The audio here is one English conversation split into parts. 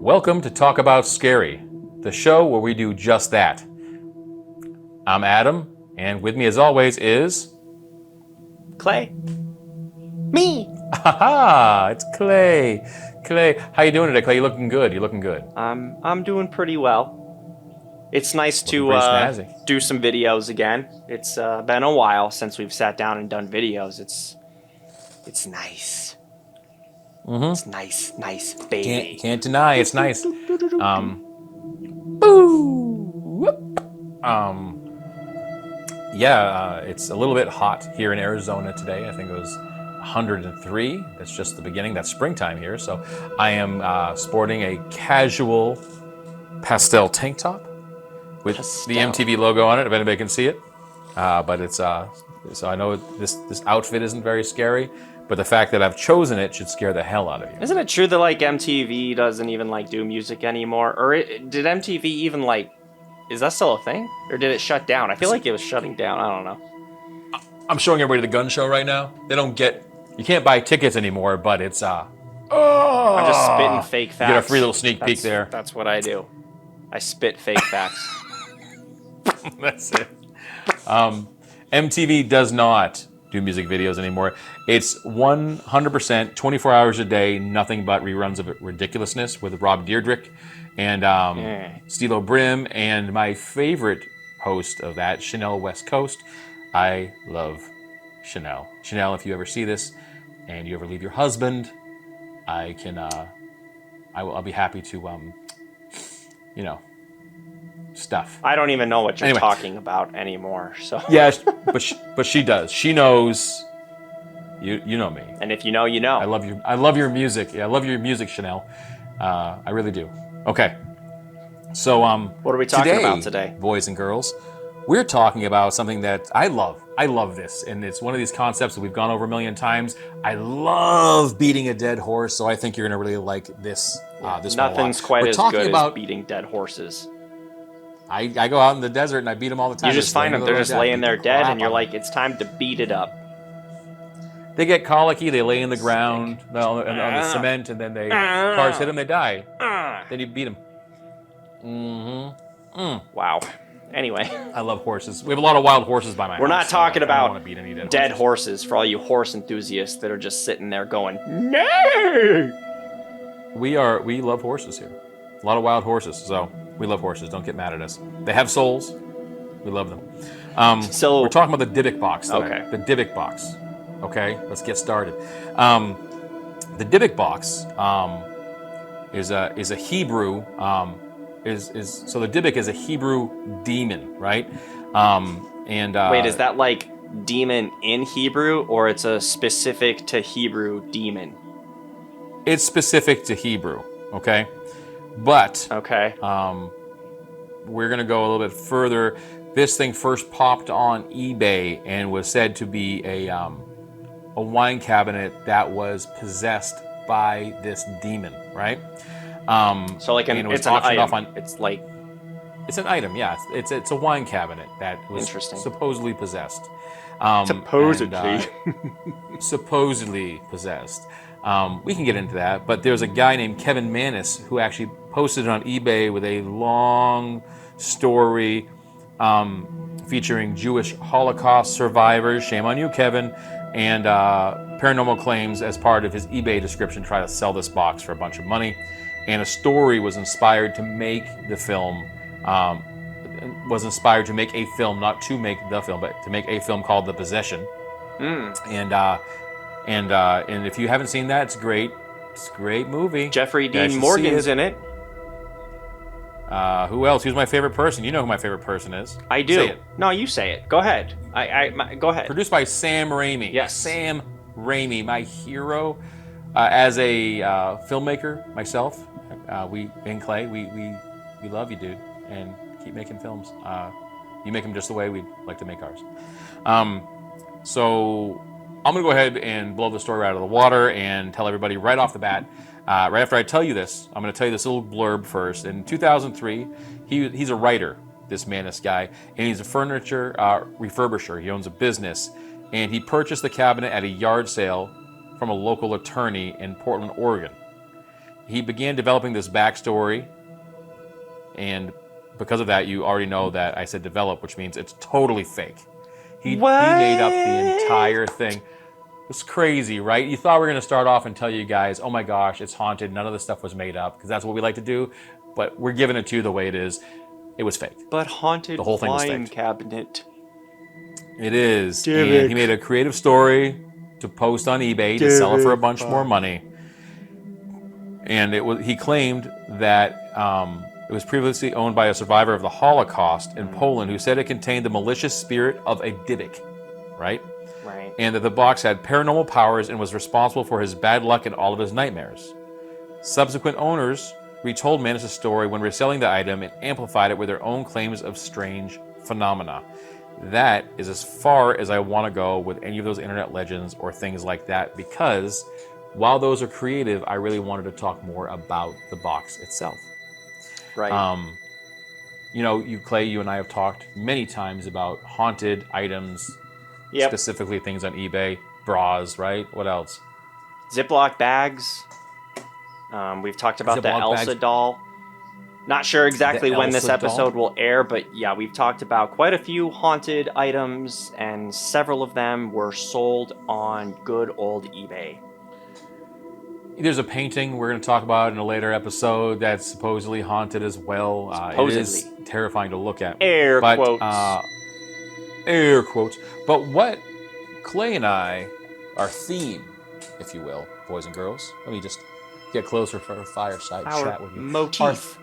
Welcome to Talk About Scary, the show where we do just that. I'm Adam, and with me as always is... Clay. Me! Haha, it's Clay. Clay, how you doing today, Clay? You looking good, I'm doing pretty well. It's nice to do some videos again. It's been a while since we've sat down and done videos. It's nice. Mm-hmm. It's nice, baby. Can't deny, it's nice. It's a little bit hot here in Arizona today. I think it was 103. That's just the beginning. That's springtime here. So I am sporting a casual pastel tank top with the MTV logo on it, if anybody can see it. But it's so I know this outfit isn't very scary, but the fact that I've chosen it should scare the hell out of you. Isn't it true that MTV doesn't even do music anymore? Or did MTV even is that still a thing? Or did it shut down? I feel like it was shutting down. I don't know. I'm showing everybody the gun show right now. You can't buy tickets anymore, but it's I'm just spitting fake facts. You get a free little sneak peek there. That's what I do. I spit fake facts. That's it. MTV does not do music videos anymore. It's 100%, 24 hours a day, nothing but reruns of ridiculousness with Rob Dyrdek and Stilo Brim, and my favorite host of that, Chanel West Coast. I love Chanel. Chanel, if you ever see this and you ever leave your husband, I'll be happy to, stuff. I don't even know what you're talking about anymore. So yeah, but she does. She knows. You know me. And if you know, you know. I love your music. Yeah, I love your music, Chanel. I really do. Okay. So what are we talking about today, boys and girls? We're talking about something that I love. I love this, and it's one of these concepts that we've gone over a million times. I love beating a dead horse, so I think you're gonna really like this. This nothing's quite as good as beating dead horses. I go out in the desert and I beat them all the time. You just find them; they're just laying there dead, and you're like, it's time to beat it up. They get colicky. They lay in the ground on the cement, and then cars hit them. They die. Then you beat them. Wow. Anyway, I love horses. We have a lot of wild horses by my house. We're not talking about I don't want to beat any dead horses for all you horse enthusiasts that are just sitting there going, no. We love horses here. A lot of wild horses. So we love horses. Don't get mad at us. They have souls. We love them. So we're talking about the Dybbuk Box today. Okay. The Dybbuk Box. Okay, let's get started. The Dybbuk Box is a Hebrew. So the Dybbuk is a Hebrew demon, right? Wait, is that like demon in Hebrew, or it's a specific to Hebrew demon? It's specific to Hebrew. Okay, but okay. We're gonna go a little bit further. This thing first popped on eBay and was said to be a wine cabinet that was possessed by this demon, right? So it's an item. It's an item, yeah. It's a wine cabinet that was supposedly possessed. Supposedly possessed. We can get into that, but there's a guy named Kevin Manis who actually posted it on eBay with a long story featuring Jewish Holocaust survivors. Shame on you, Kevin. And paranormal claims as part of his eBay description, try to sell this box for a bunch of money. And a story was inspired to make the film. Was inspired to make a film, not to make the film, but to make a film called The Possession. And if you haven't seen that, it's great. It's a great movie. Jeffrey Dean Morgan's in it. Who else? Who's my favorite person? You know who my favorite person is. I do. Say it. No, you say it. Go ahead. Go ahead. Produced by Sam Raimi. Yes. Sam Raimi, my hero. As a filmmaker myself, we love you, dude, and keep making films. You make them just the way we'd like to make ours. So I'm going to go ahead and blow the story out of the water and tell everybody right off the bat. Right after I tell you this, I'm going to tell you this little blurb first. In 2003, he's a writer, this guy, and he's a furniture refurbisher. He owns a business, and he purchased the cabinet at a yard sale from a local attorney in Portland, Oregon. he began developing this backstory, and because of that, you already know that I said develop, which means it's totally fake. He made up the entire thing. It's crazy, right? You thought we were going to start off and tell you guys, oh my gosh, it's haunted. None of this stuff was made up, because that's what we like to do. But we're giving it to you the way it is. It was fake. But haunted the whole thing was wine fake. Cabinet. It is. Dybbuk. And he made a creative story to post on eBay to sell it for a bunch more money. And he claimed that it was previously owned by a survivor of the Holocaust in Poland who said it contained the malicious spirit of a Dybbuk, right? Right. And that the box had paranormal powers and was responsible for his bad luck and all of his nightmares. Subsequent owners retold Manis' story when reselling the item and amplified it with their own claims of strange phenomena. That is as far as I want to go with any of those internet legends or things like that, because while those are creative, I really wanted to talk more about the box itself. Right. You know, Clay, you and I have talked many times about haunted items, specifically things on eBay, bras, right? What else? Ziploc bags. We've talked about the Elsa doll. Not sure exactly when this episode will air, but yeah, we've talked about quite a few haunted items, and several of them were sold on good old eBay. There's a painting we're going to talk about in a later episode that's supposedly haunted as well. It is terrifying to look at. Air quotes. But what Clay and I, our theme, if you will, boys and girls, let me just get closer for a fireside chat with you. Motif.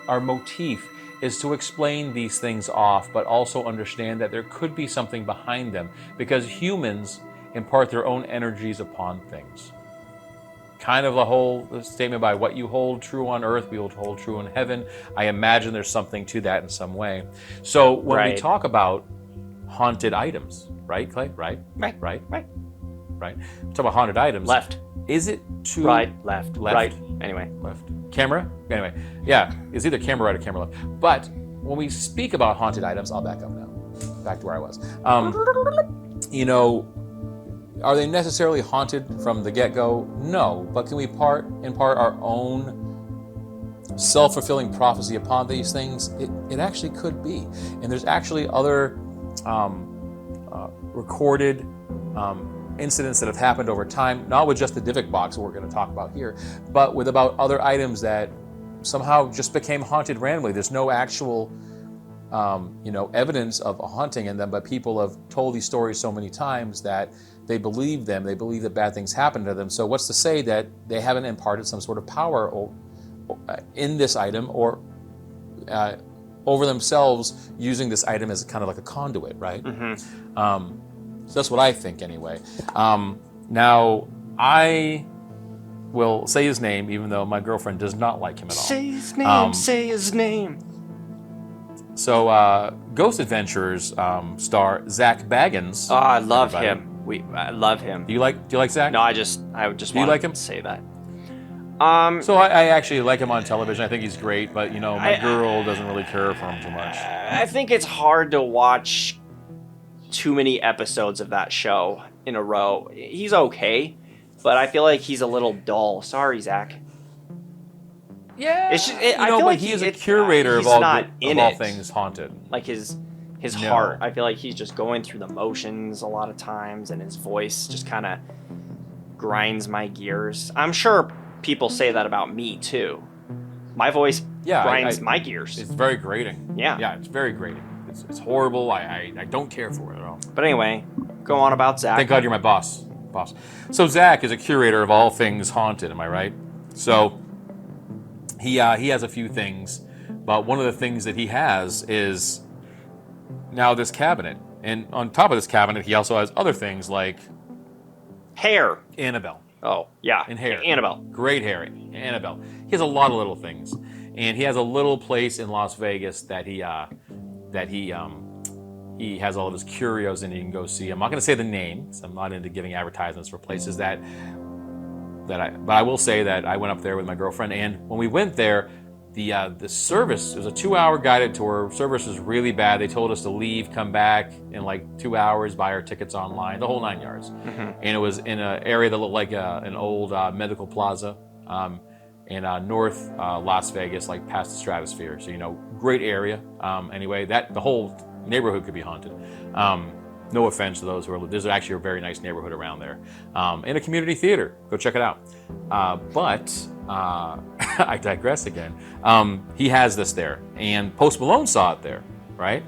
Our motif is to explain these things off, but also understand that there could be something behind them, because humans impart their own energies upon things. Kind of the whole statement by what you hold true on earth, we will hold true in heaven. I imagine there's something to that in some way. So when we talk about haunted items, right, Clay? Right. We talk about haunted items. Left. Is it too... Right, left, right. Anyway. Left. Camera? Anyway. Yeah, it's either camera right or camera left. But when we speak about haunted items, I'll back up now. Back to where I was. You know, are they necessarily haunted from the get-go? No. But can we impart our own self-fulfilling prophecy upon these things? It actually could be. And there's actually other recorded incidents that have happened over time, not with just the Dybbuk Box, what we're going to talk about here, but with about other items that somehow just became haunted randomly. There's no actual evidence of a haunting in them, but people have told these stories so many times that they believe them. They believe that bad things happen to them. So what's to say that they haven't imparted some sort of power in this item or over themselves, using this item as kind of like a conduit, right? Mm-hmm. So that's what I think anyway. Now, I will say his name, even though my girlfriend does not like him at all. Say his name, say his name. So, Ghost Adventures star Zak Bagans. Oh, I love him. I love him. Do you like Zak? No, I just wanted to say that. So I actually like him on television. I think he's great, but my girl doesn't really care for him too much. I think it's hard to watch too many episodes of that show in a row. He's okay, but I feel like he's a little dull. Sorry, Zach. Yeah, I feel like he is a curator of all things haunted. Like his heart. I feel like he's just going through the motions a lot of times, and his voice just kind of grinds my gears. I'm sure people say that about me too. My voice grinds my gears. It's very grating. Yeah, it's very grating. It's horrible. I don't care for it at all. But anyway, go on about Zach. Thank God you're my boss. So Zach is a curator of all things haunted. Am I right? So he has a few things, but one of the things that he has is now this cabinet, and on top of this cabinet, he also has other things like hair. Annabelle. Oh yeah, and hair. Annabelle. Great hair. Annabelle. He has a lot of little things, and he has a little place in Las Vegas that he has all of his curios, and you can go see. I'm not going to say the name, because I'm not into giving advertisements for places but I will say that I went up there with my girlfriend, and when we went there, the service, it was a 2-hour guided tour. Service was really bad. They told us to leave, come back in like 2 hours, buy our tickets online, the whole 9 yards. Mm-hmm. And it was in an area that looked like an old medical plaza. in North Las Vegas, like past the Stratosphere. So, great area. Anyway, the whole neighborhood could be haunted. No offense to those who are, there's actually a very nice neighborhood around there. And a community theater, go check it out. But I digress again. He has this there, and Post Malone saw it there, right?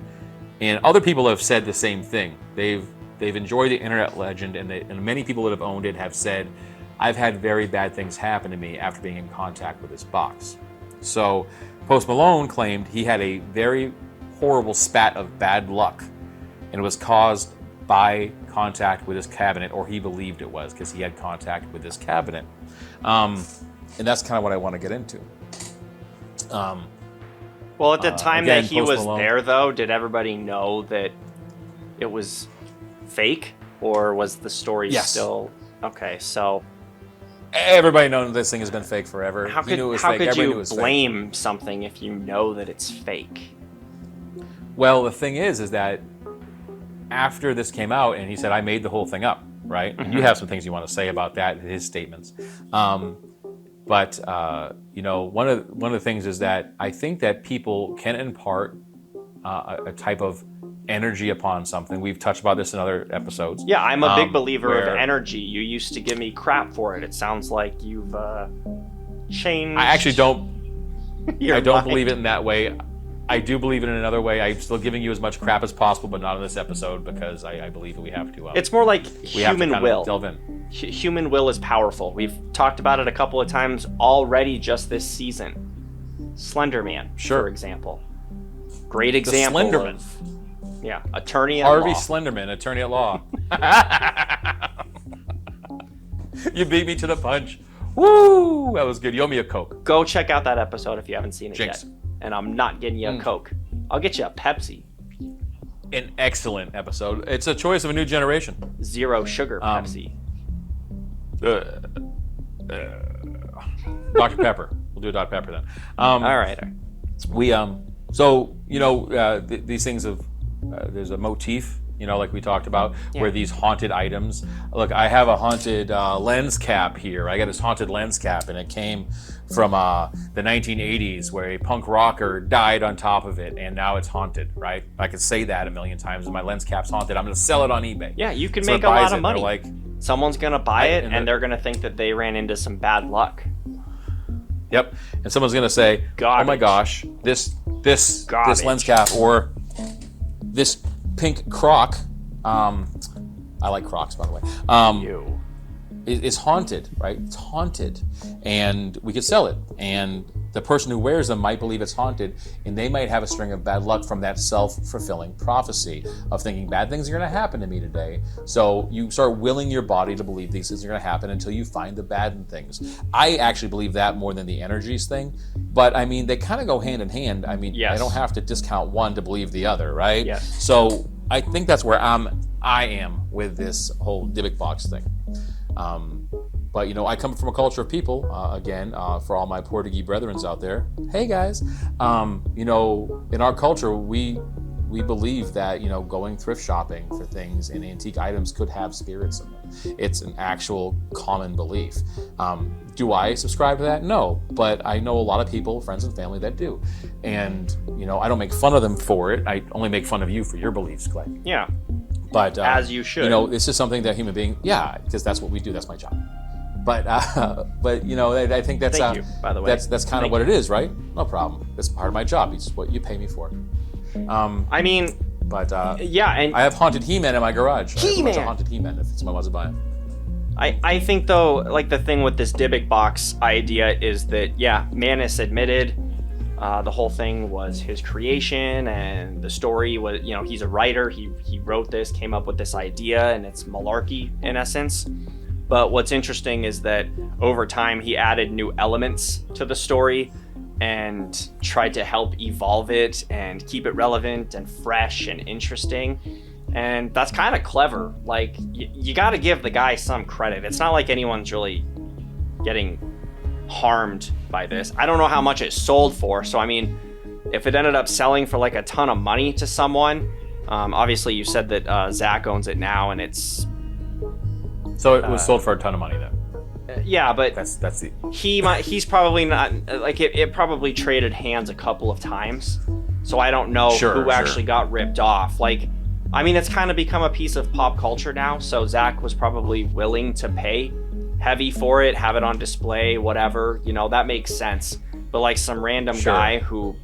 And other people have said the same thing. They've enjoyed the internet legend, and many people that have owned it have said, I've had very bad things happen to me after being in contact with this box. So Post Malone claimed he had a very horrible spat of bad luck, and it was caused by contact with his cabinet, or he believed it was because he had contact with his cabinet. And that's kind of what I want to get into. Well, at the time again, that he was there, though, did everybody know that it was fake, or was the story still... Okay, so... Everybody knows this thing has been fake forever. How could you blame something if you know that it's fake? Well, the thing is that after this came out, and he said, I made the whole thing up, right? Mm-hmm. And you have some things you want to say about that, his statements. But one of the things is that I think that people can impart a type of energy upon something. We've touched about this in other episodes. Yeah, I'm a big believer of energy. You used to give me crap for it. It sounds like you've changed. I actually don't. I don't believe it in that way. I do believe it in another way. I'm still giving you as much crap as possible, but not in this episode, because I believe that we have to. It's more like human will. Delve in. Human will is powerful. We've talked about it a couple of times already just this season. Slender Man, for example. Great example. The Slenderman. Yeah, attorney at Harvey law. Slenderman, attorney at law. You beat me to the punch. Woo! That was good. You owe me a Coke. Go check out that episode if you haven't seen it Jinx. yet. And I'm not getting you a Coke. I'll get you a Pepsi. An excellent episode. It's a choice of a new generation. Zero sugar Pepsi. Dr. Pepper. We'll do a Dr. Pepper then. All right. We these things of there's a motif, like we talked about, where these haunted items. Look, I have a haunted lens cap here. I got this haunted lens cap, and it came from the 1980s, where a punk rocker died on top of it, and now it's haunted, right? I could say that a million times, and my lens cap's haunted. I'm going to sell it on eBay. Yeah, you can make a lot of money. Like, someone's going to buy it, and they're going to think that they ran into some bad luck. Yep, and someone's going to say, Garbage. "Oh my gosh, this lens cap or this pink croc." I like Crocs, by the way. Is haunted, right? It's haunted, and we could sell it. And the person who wears them might believe it's haunted, and they might have a string of bad luck from that self-fulfilling prophecy of thinking bad things are going to happen to me today. So you start willing your body to believe these things are going to happen until you find the bad in things. I actually believe that more than the energies thing, but I mean, they kind of go hand in hand. I mean, I don't have to discount one to believe the other, right? Yes. So I think that's where I am with this whole Dybbuk Box thing. But I come from a culture of people, again, for all my Portuguese brethrens out there. Hey guys, in our culture, we believe that, going thrift shopping for things and antique items could have spirits in them. It's an actual common belief. Do I subscribe to that? No, but I know a lot of people, friends and family, that do. And, I don't make fun of them for it. I only make fun of you for your beliefs, Clay. Yeah. But as you should. This is something that human being, because that's what we do. That's my job. But I think that's Thank you, by the way. That's kind of what it is, right? No problem. That's part of my job. It's what you pay me for. And I have haunted He-Man in my garage. I have a bunch of haunted He-Man if someone wants to buy it. I think though, like the thing with this Dybbuk Box idea is that Manus admitted the whole thing was his creation, and the story was, he's a writer. He wrote this, came up with this idea, and it's malarkey in essence. But what's interesting is that over time he added new elements to the story and tried to help evolve it and keep it relevant and fresh and interesting. And that's kind of clever. Like, you got to give the guy some credit. It's not like anyone's really getting harmed by this. I don't know how much it sold for. So, I mean, if it ended up selling for like a ton of money to someone, obviously you said that Zak owns it now, and it's... So it was sold for a ton of money then? Yeah, but that's the he's probably not like it probably traded hands a couple of times, so I don't know who actually got ripped off. Like, I mean, it's kind of become a piece of pop culture now, so Zach was probably willing to pay heavy for it, have it on display, whatever, you know, that makes sense. But like some random guy who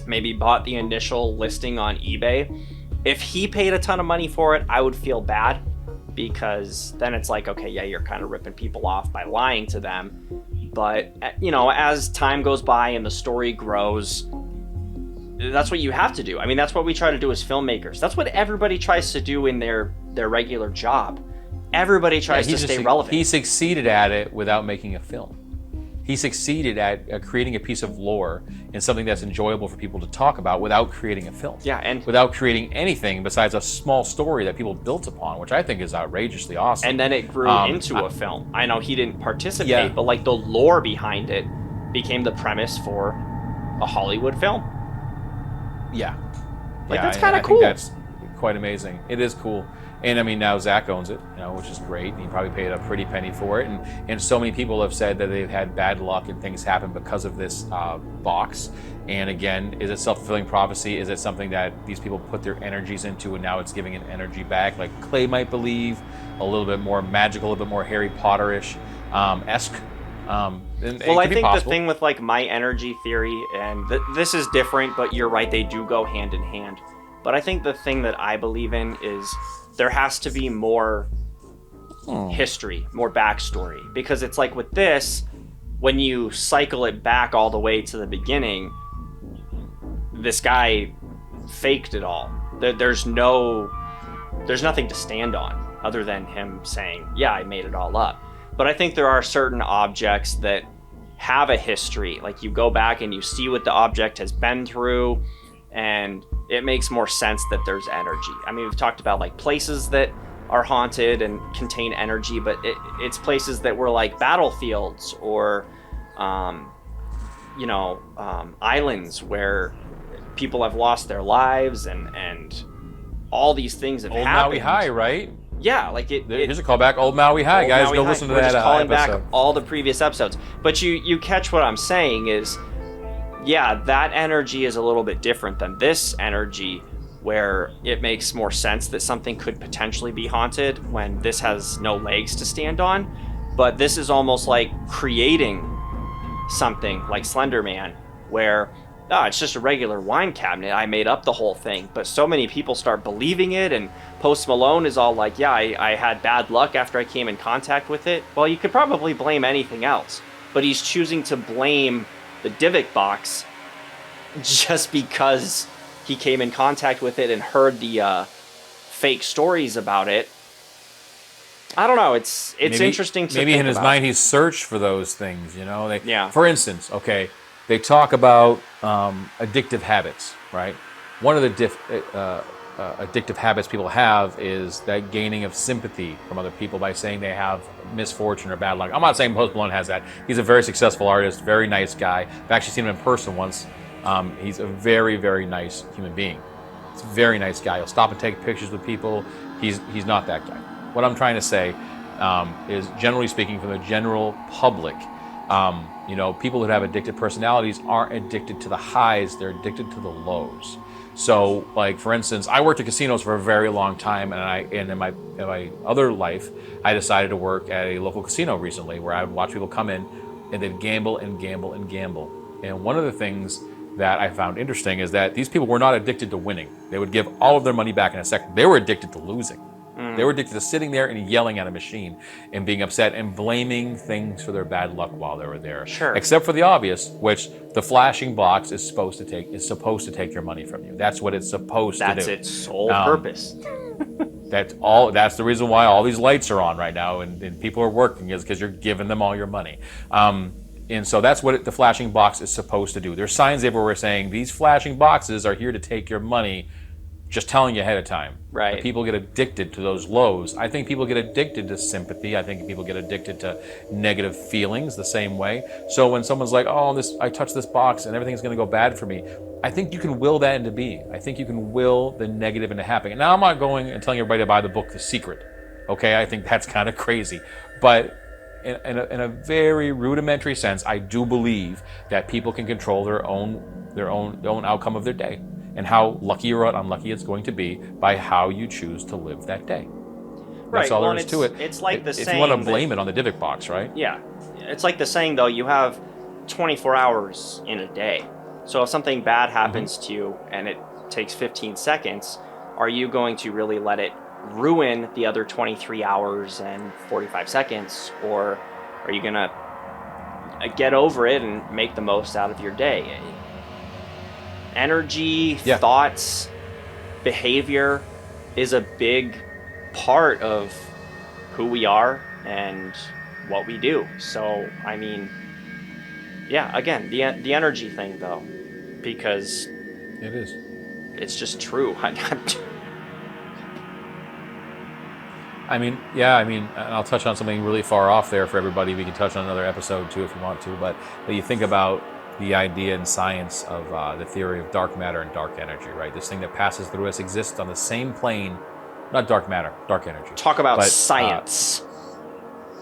maybe bought the initial listing on eBay, if he paid a ton of money for it, I would feel bad, because then it's like, okay, yeah, you're kind of ripping people off by lying to them. But, you know, as time goes by and the story grows, that's what you have to do. I mean, that's what we try to do as filmmakers. That's what everybody tries to do in their regular job. Everybody tries to stay relevant. He succeeded at it without making a film. He succeeded at creating a piece of lore and something that's enjoyable for people to talk about without creating a film. Yeah, and without creating anything besides a small story that people built upon, which I think is outrageously awesome. And then it grew into a film. I know he didn't participate, but like the lore behind it became the premise for a Hollywood film. Yeah. Like, that's kind of cool. I think that's quite amazing. It is cool. And I mean, now Zach owns it, you know, which is great. And he probably paid a pretty penny for it. And so many people have said that they've had bad luck and things happen because of this box. And again, is it self-fulfilling prophecy? Is it something that these people put their energies into and now it's giving an energy back? Like Clay might believe, a little bit more magical, a little bit more Harry Potter-ish esque. Well, I think the thing with like my energy theory, and this is different, but you're right, they do go hand in hand. But I think the thing that I believe in is there has to be more history, more backstory. Because it's like with this, when you cycle it back all the way to the beginning, this guy faked it all. There's nothing to stand on other than him saying, yeah, I made it all up. But I think there are certain objects that have a history. Like you go back and you see what the object has been through, and it makes more sense that there's energy. I mean, we've talked about like places that are haunted and contain energy, but it's places that were like battlefields or, islands where people have lost their lives and all these things have happened. Old Maui High, right? Yeah, like here's a callback. Old Maui High, guys. Go listen to that episode. Calling back all the previous episodes. But you catch what I'm saying is, yeah, that energy is a little bit different than this energy, where it makes more sense that something could potentially be haunted when this has no legs to stand on. But this is almost like creating something like Slender Man, where it's just a regular wine cabinet. I made up the whole thing. But so many people start believing it, and Post Malone is all like, yeah, I had bad luck after I came in contact with it. Well, you could probably blame anything else. But he's choosing to blame the Dybbuk Box just because he came in contact with it and heard the fake stories about it. I don't know. It's interesting to think about. Maybe in his mind he's searched for those things, you know? For instance, okay, they talk about addictive habits, right? One of the addictive habits people have is that gaining of sympathy from other people by saying they have misfortune or bad luck. I'm not saying Post Malone has that. He's a very successful artist, very nice guy. I've actually seen him in person once. He's a very, very nice human being. He's a very nice guy. He'll stop and take pictures with people. He's not that guy. What I'm trying to say is, generally speaking, from the general public, people that have addictive personalities aren't addicted to the highs, they're addicted to the lows. So, like, for instance, I worked at casinos for a very long time, and in my other life, I decided to work at a local casino recently, where I would watch people come in, and they'd gamble and gamble and gamble. And one of the things that I found interesting is that these people were not addicted to winning. They would give all of their money back in a second. They were addicted to losing. They were addicted to sitting there and yelling at a machine and being upset and blaming things for their bad luck while they were there. Sure. Except for the obvious, which the flashing box is supposed to take your money from you. That's what it's supposed to do. That's its sole purpose. That's the reason why all these lights are on right now and people are working, is because you're giving them all your money. And so that's what the flashing box is supposed to do. There's signs everywhere saying these flashing boxes are here to take your money, just telling you ahead of time. Right. But people get addicted to those lows. I think people get addicted to sympathy. I think people get addicted to negative feelings the same way. So when someone's like, I touched this box and everything's going to go bad for me, I think you can will that into being. I think you can will the negative into happening. And now I'm not going and telling everybody to buy the book The Secret. Okay, I think that's kind of crazy. But in a very rudimentary sense, I do believe that people can control their own outcome of their day, and how lucky or unlucky it's going to be by how you choose to live that day. That's all there is to it. It's like the saying. If you want to blame it on the Dybbuk box, right? Yeah, it's like the saying though. You have 24 hours in a day, so if something bad happens to you and it takes 15 seconds, are you going to really let it ruin the other 23 hours and 45 seconds, or are you gonna get over it and make the most out of your day? Energy, thoughts, behavior is a big part of who we are and what we do. So, I mean, yeah, again, the energy thing though, because it is. It's just true. I mean, yeah, I mean, I'll touch on something really far off there for everybody. We can touch on another episode too if you want to, but you think about the idea in science of the theory of dark matter and dark energy, right? This thing that passes through us exists on the same plane, not dark matter, dark energy. Talk about science.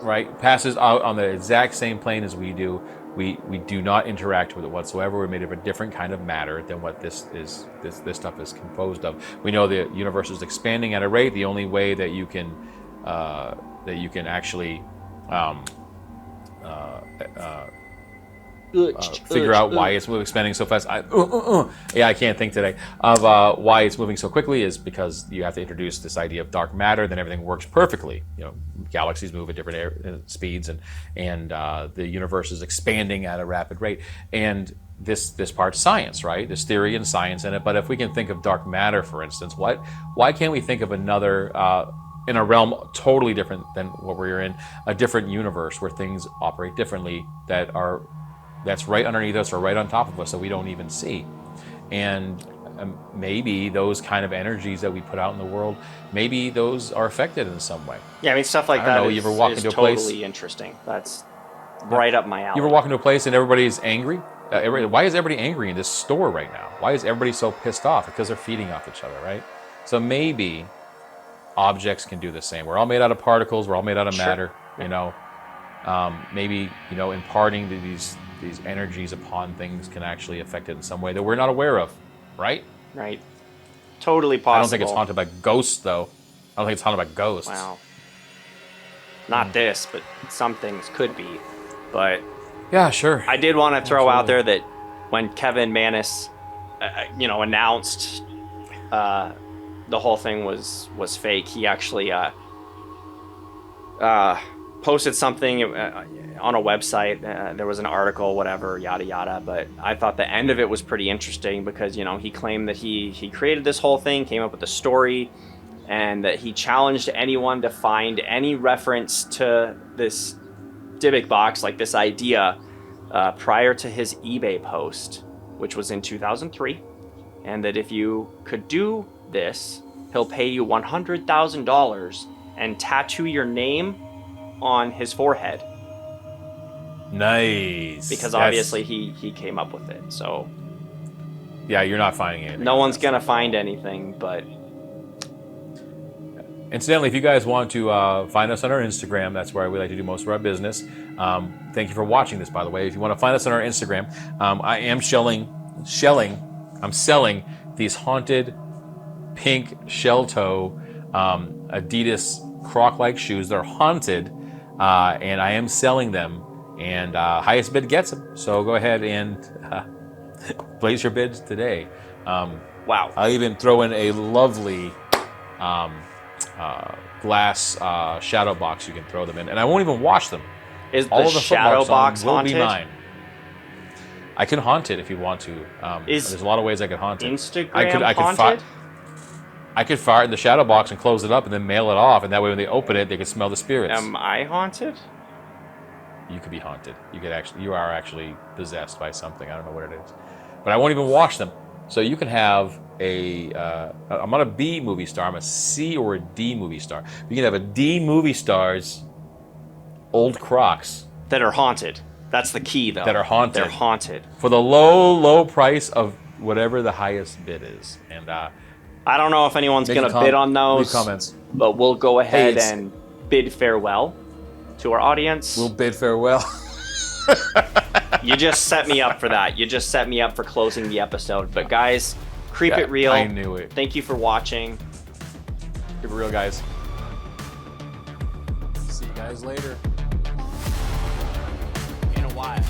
Right? Passes out on the exact same plane as we do. We do not interact with it whatsoever. We're made of a different kind of matter than what this stuff is composed of. We know the universe is expanding at a rate. The only way that you can actually figure out why it's expanding so fast. I can't think today of why it's moving so quickly is because you have to introduce this idea of dark matter. Then everything works perfectly. You know, galaxies move at different speeds, and the universe is expanding at a rapid rate. And this part's science, right? There's theory and science in it. But if we can think of dark matter, for instance, why can't we think of another in a realm totally different than what we're in, a different universe where things operate differently that's right underneath us or right on top of us that we don't even see. And maybe those kind of energies that we put out in the world, maybe those are affected in some way. Yeah, I mean, stuff like that you ever walk into a totally place, interesting. That's right up my alley. You ever walk into a place and everybody's angry? Why is everybody angry in this store right now? Why is everybody so pissed off? Because they're feeding off each other, right? So maybe objects can do the same. We're all made out of particles. We're all made out of matter, you know. Maybe, you know, imparting these energies upon things can actually affect it in some way that we're not aware of, right? Right. Totally possible. I don't think it's haunted by ghosts, though. I don't think it's haunted by ghosts. Wow. Not this, but some things could be. But yeah, sure. I did want to throw out there that when Kevin Mannis, announced the whole thing was fake, he actually posted something on a website. There was an article, whatever, yada yada. But I thought the end of it was pretty interesting because, you know, he claimed that he created this whole thing, came up with the story, and that he challenged anyone to find any reference to this Dybbuk box, like this idea, prior to his eBay post, which was in 2003, and that if you could do this, he'll pay you $100,000 and tattoo your name on his forehead. Nice. Because obviously he came up with it. So yeah, you're not finding anything. No one's gonna find anything, but incidentally, if you guys want to find us on our Instagram, that's where we like to do most of our business. Thank you for watching this, by the way. If you want to find us on our Instagram, I am I'm selling these haunted pink shell toe Adidas Croc-like shoes. They're haunted, and I am selling them, and highest bid gets them. So go ahead and place your bids today. Wow. I'll even throw in a lovely glass shadow box you can throw them in, and I won't even wash them. Is all the shadow box haunted? Will be mine. I can haunt it if you want to. There's a lot of ways I could haunt it. Instagram I could fire it in the shadow box and close it up and then mail it off, and that way when they open it, they could smell the spirits. Am I haunted? You could be haunted. You are actually possessed by something. I don't know what it is, but I won't even wash them. So you can have I'm not a B movie star. I'm a C or a D movie star. You can have a D movie star's old Crocs that are haunted. That's the key, though. That are haunted. They're haunted for the low price of whatever the highest bid is. And I don't know if anyone's going to bid on those, comments. but we'll go ahead and bid farewell. to our audience. We'll bid farewell. You just set me up for that. You just set me up for closing the episode. But guys, keep it real. I knew it. Thank you for watching. Keep it real, guys. See you guys later. In a while.